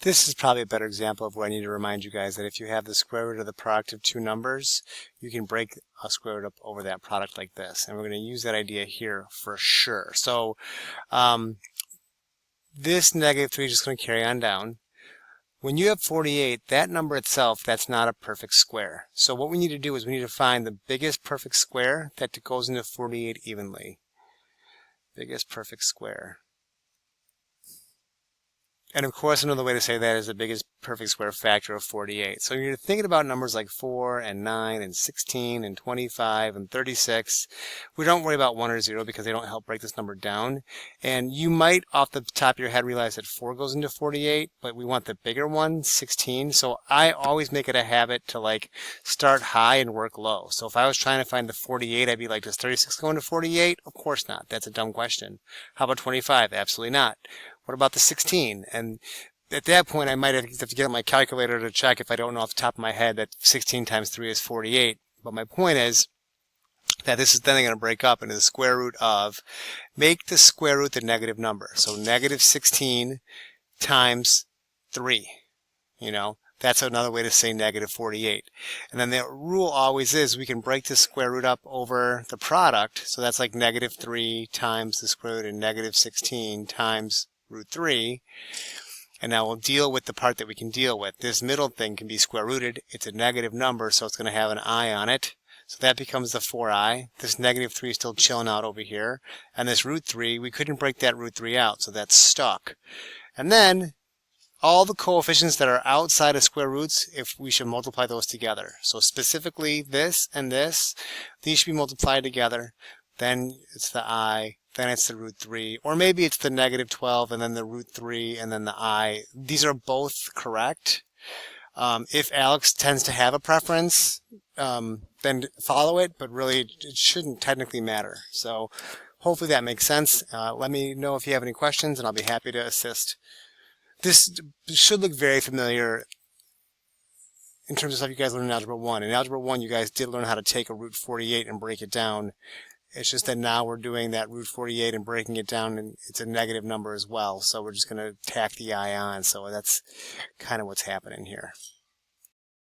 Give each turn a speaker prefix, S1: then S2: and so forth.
S1: This is probably a better example of where I need to remind you guys that if you have the square root of the product of two numbers, you can break a square root up over that product like this. And we're going to use that idea here for sure. So this -3 is just going to carry on down. When you have 48, that number itself, that's not a perfect square. So what we need to do is we need to find the biggest perfect square that goes into 48 evenly. Biggest perfect square. And of course, another way to say that is the biggest perfect square factor of 48. So you're thinking about numbers like 4 and 9 and 16 and 25 and 36. We don't worry about 1 or 0 because they don't help break this number down. And you might, off the top of your head, realize that 4 goes into 48, but we want the bigger one, 16. So I always make it a habit to like start high and work low. So if I was trying to find the 48, I'd be like, does 36 go into 48? Of course not. That's a dumb question. How about 25? Absolutely not. What about the 16? And at that point, I might have to get out my calculator to check if I don't know off the top of my head that 16 times 3 is 48. But my point is that this is then going to break up into the square root of, make the square root the negative number. So negative 16 times 3, that's another way to say negative 48. And then the rule always is we can break the square root up over the product. So that's like -3 times the square root of negative 16 times root 3. And now we'll deal with the part that we can deal with. This middle thing can be square rooted. It's a negative number, so it's going to have an I on it. So that becomes the 4i. This -3 is still chilling out over here. And this root 3, we couldn't break that root 3 out, so that's stuck. And then all the coefficients that are outside of square roots, if we should multiply those together. So specifically this and this, these should be multiplied together. Then it's the I, then it's the root 3, or maybe it's the -12 and then the root 3 and then the I. These are both correct. If Alex tends to have a preference, then follow it, but really it shouldn't technically matter. So hopefully that makes sense. Let me know if you have any questions and I'll be happy to assist. This should look very familiar in terms of stuff you guys learned in Algebra 1. In Algebra 1, you guys did learn how to take a root 48 and break it down. It's just that now we're doing that root 48 and breaking it down, and it's a negative number as well. So we're just going to tack the I on. So that's kind of what's happening here.